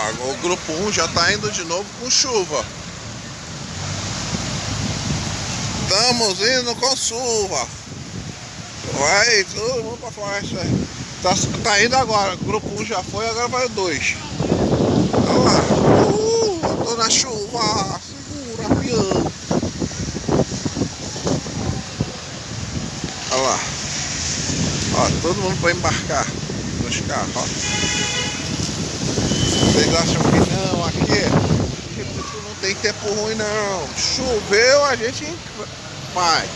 O grupo 1 já tá indo de novo com chuva. Estamos indo com chuva. Vai todo mundo pra floresta. Tá indo agora. O grupo 1 já foi, agora vai o 2. Olha lá. Eu tô na chuva. Segura, pião. Olha lá. Ó, todo mundo pra embarcar nos carros, ó. Vocês acham que não, aqui não tem tempo ruim não. Choveu, a gente vai.